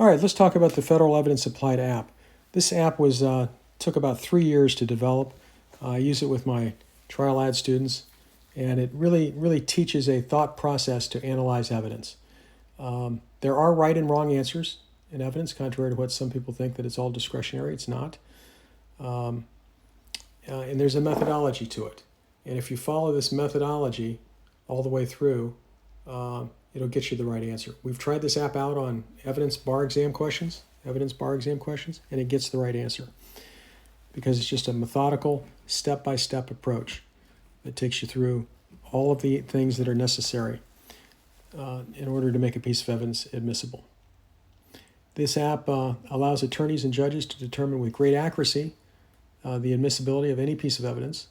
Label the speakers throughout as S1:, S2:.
S1: All right, let's talk about the Federal Evidence Applied app. This app was took about 3 years to develop. I use it with my trial ad students, and it really teaches a thought process to analyze evidence. There are right and wrong answers in evidence, contrary to what some people think that it's all discretionary. It's not. And there's a methodology to it. And if you follow this methodology all the way through, it'll get you the right answer. We've tried this app out on evidence bar exam questions, and it gets the right answer because it's just a methodical, step-by-step approach that takes you through all of the things that are necessary in order to make a piece of evidence admissible. This app allows attorneys and judges to determine with great accuracy the admissibility of any piece of evidence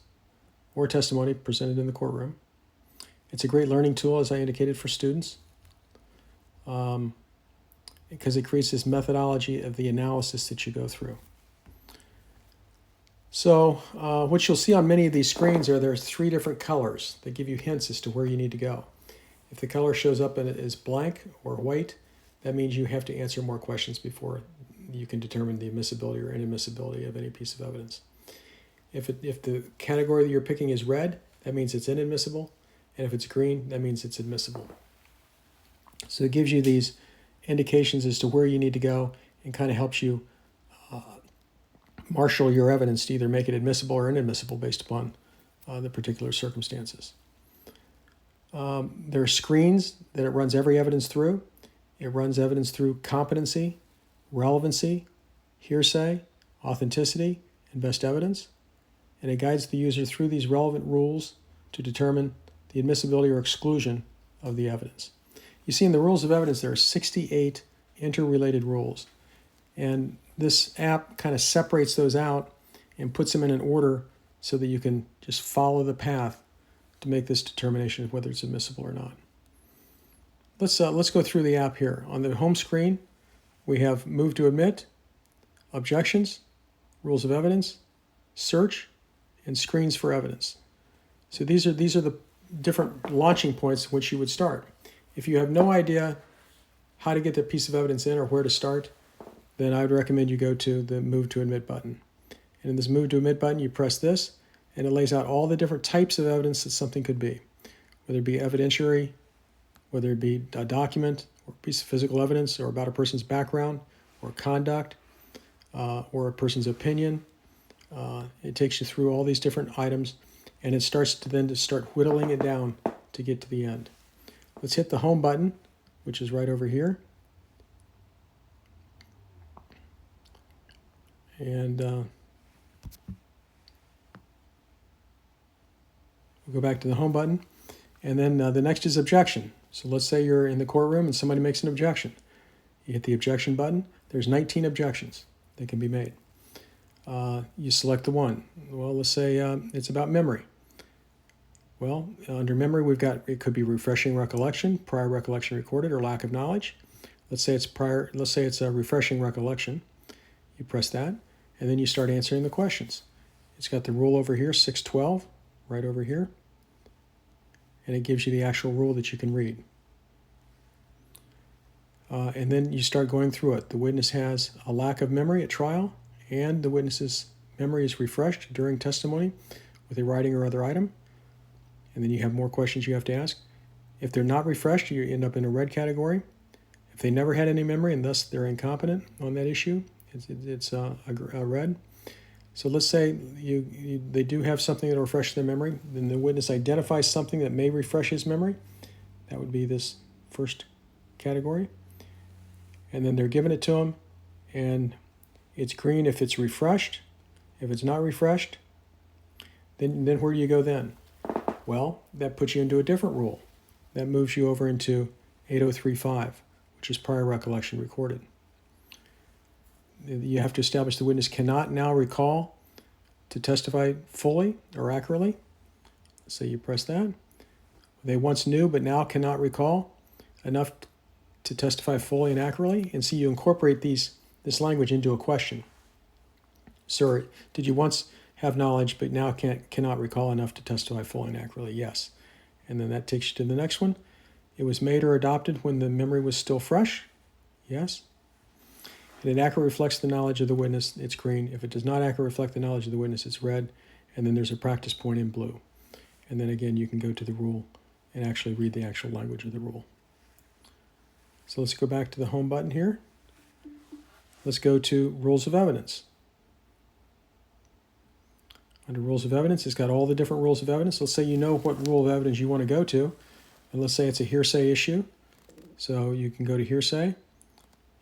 S1: or testimony presented in the courtroom. It's a great learning tool, as I indicated, for students because it creates this methodology of the analysis that you go through. So what you'll see on many of these screens there's 3 different colors that give you hints as to where you need to go. If the color shows up and it is blank or white, that means you have to answer more questions before you can determine the admissibility or inadmissibility of any piece of evidence. If the category that you're picking is red, that means it's inadmissible. And if it's green, that means it's admissible. So it gives you these indications as to where you need to go and kind of helps you marshal your evidence to either make it admissible or inadmissible based upon the particular circumstances. There are screens that it runs every evidence through. It runs evidence through competency, relevancy, hearsay, authenticity, and best evidence. And it guides the user through these relevant rules to determine the admissibility or exclusion of the evidence. You see in the rules of evidence there are 68 interrelated rules. And this app kind of separates those out and puts them in an order so that you can just follow the path to make this determination of whether it's admissible or not. Let's go through the app here. On the home screen, we have Move to Admit, Objections, Rules of Evidence, Search, and Screens for Evidence. So these are the different launching points which you would start. If you have no idea how to get the piece of evidence in or where to start, then I would recommend you go to the Move to Admit button. And in this Move to Admit button, you press this, and it lays out all the different types of evidence that something could be, whether it be evidentiary, whether it be a document or a piece of physical evidence or about a person's background or conduct or a person's opinion. It takes you through all these different items, and it starts to start whittling it down to get to the end. Let's hit the Home button, which is right over here. And we'll go back to the Home button. And then the next is Objection. So let's say you're in the courtroom and somebody makes an objection. You hit the Objection button. There's 19 objections that can be made. You select the one. Well, let's say it's about memory. Well, under memory, it could be refreshing recollection, prior recollection recorded, or lack of knowledge. Let's say it's a refreshing recollection. You press that, and then you start answering the questions. It's got the rule over here, 612, right over here. And it gives you the actual rule that you can read. And then you start going through it. The witness has a lack of memory at trial, and the witness's memory is refreshed during testimony with a writing or other item. And then you have more questions you have to ask. If they're not refreshed, you end up in a red category. If they never had any memory and thus they're incompetent on that issue, it's a red. So let's say they do have something that will refresh their memory, then the witness identifies something that may refresh his memory. That would be this first category. And then they're giving it to him, and it's green if it's refreshed. If it's not refreshed, then where do you go then? Well, that puts you into a different rule. That moves you over into 8035, which is prior recollection recorded. You have to establish the witness cannot now recall to testify fully or accurately. So you press that. They once knew but now cannot recall enough to testify fully and accurately. And see, you incorporate this language into a question. Sir, did you once have knowledge but now cannot recall enough to testify fully and accurately? Yes. And then that takes you to the next one. It was made or adopted when the memory was still fresh? Yes. And it accurately reflects the knowledge of the witness, it's green. If it does not accurately reflect the knowledge of the witness, it's red. And then there's a practice point in blue. And then again, you can go to the rule and actually read the actual language of the rule. So let's go back to the home button here. Let's go to rules of evidence. Under rules of evidence, it's got all the different rules of evidence. Let's say you know what rule of evidence you want to go to. And let's say it's a hearsay issue. So you can go to hearsay.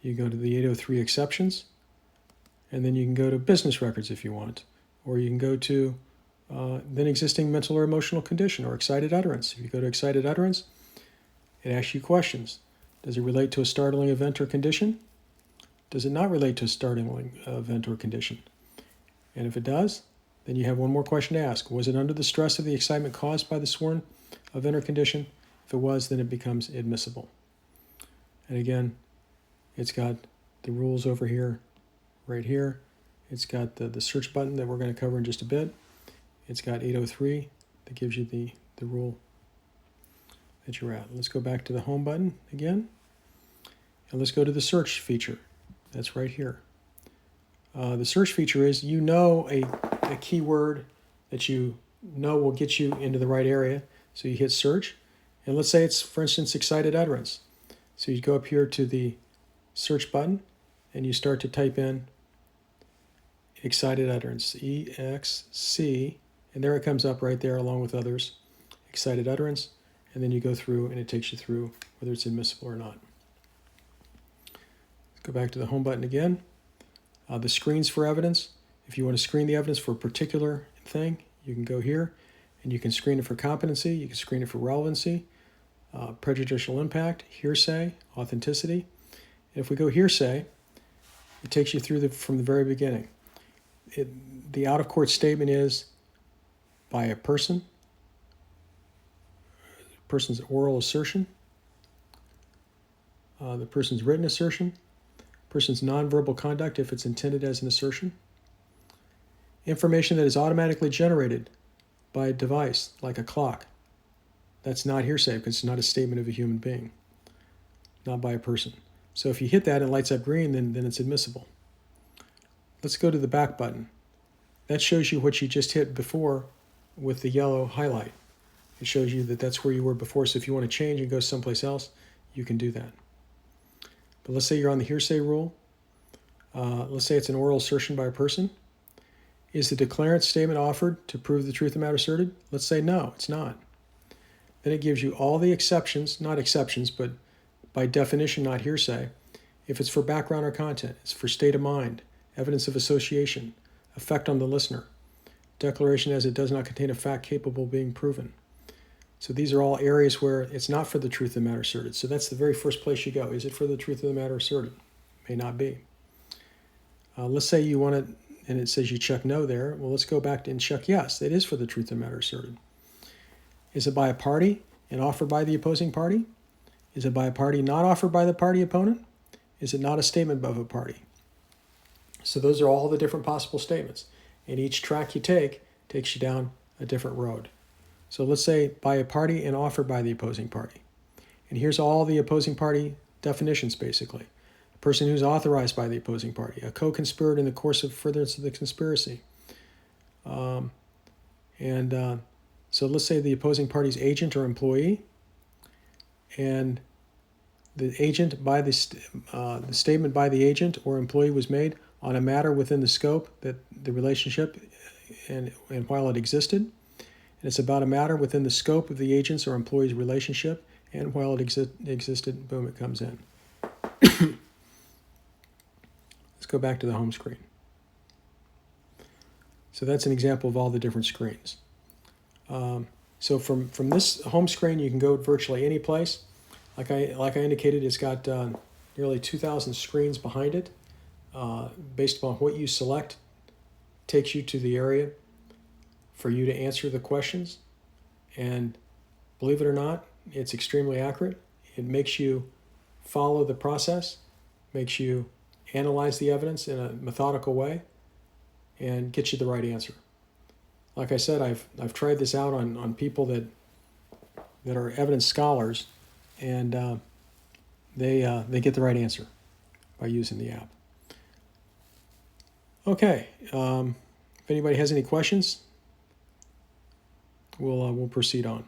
S1: You go to the 803 exceptions. And then you can go to business records if you want. Or you can go to then existing mental or emotional condition or excited utterance. If you go to excited utterance, it asks you questions. Does it relate to a startling event or condition? Does it not relate to a startling event or condition? And if it does, then you have one more question to ask. Was it under the stress of the excitement caused by the sworn event or condition? If it was, then it becomes admissible. And again, it's got the rules over here, right here. It's got the search button that we're going to cover in just a bit. It's got 803 that gives you the rule that you're at. Let's go back to the home button again. And let's go to the search feature. That's right here. The search feature is you know a keyword that you know will get you into the right area. So you hit search. And let's say it's, for instance, excited utterance. So you go up here to the search button and you start to type in excited utterance, EXC, and there it comes up right there along with others, excited utterance, and then you go through and it takes you through whether it's admissible or not. Let's go back to the home button again. The screens for evidence. If you want to screen the evidence for a particular thing, you can go here and you can screen it for competency, you can screen it for relevancy, prejudicial impact, hearsay, authenticity. And if we go hearsay, it takes you through from the very beginning. The out-of-court statement is by a person's oral assertion, the person's written assertion, person's nonverbal conduct if it's intended as an assertion, information that is automatically generated by a device like a clock. That's not hearsay because it's not a statement of a human being, not by a person. So if you hit that and it lights up green, then it's admissible. Let's go to the back button. That shows you what you just hit before with the yellow highlight. It shows you that that's where you were before. So if you want to change and go someplace else, you can do that. But let's say you're on the hearsay rule. Let's say it's an oral assertion by a person. Is the declarant statement offered to prove the truth of the matter asserted? Let's say no, it's not. Then it gives you all the exceptions, not exceptions, but by definition, not hearsay. If it's for background or content, it's for state of mind, evidence of association, effect on the listener, declaration as it does not contain a fact capable of being proven. So these are all areas where it's not for the truth of the matter asserted. So that's the very first place you go. Is it for the truth of the matter asserted? May not be. Let's say you want it, and it says you check no there. Well, let's go back and check yes. It is for the truth of the matter asserted. Is it by a party and offered by the opposing party? Is it by a party not offered by the party opponent? Is it not a statement of a party? So those are all the different possible statements. And each track you take takes you down a different road. So let's say by a party and offered by the opposing party. And here's all the opposing party definitions, basically. A person who's authorized by the opposing party, a co-conspirator in the course of furtherance of the conspiracy. So let's say the opposing party's agent or employee, and the agent by the statement by the agent or employee was made on a matter within the scope that the relationship and while it existed. And it's about a matter within the scope of the agent's or employee's relationship, and while it existed, boom, it comes in. Let's go back to the home screen. So that's an example of all the different screens. So from this home screen, you can go virtually any place. Like I indicated, it's got nearly 2,000 screens behind it. Based upon what you select, takes you to the area for you to answer the questions. And believe it or not, it's extremely accurate. It makes you follow the process, makes you analyze the evidence in a methodical way, and gets you the right answer. Like I said, I've tried this out on people that are evidence scholars, and they get the right answer by using the app. Okay. If anybody has any questions, we'll proceed on.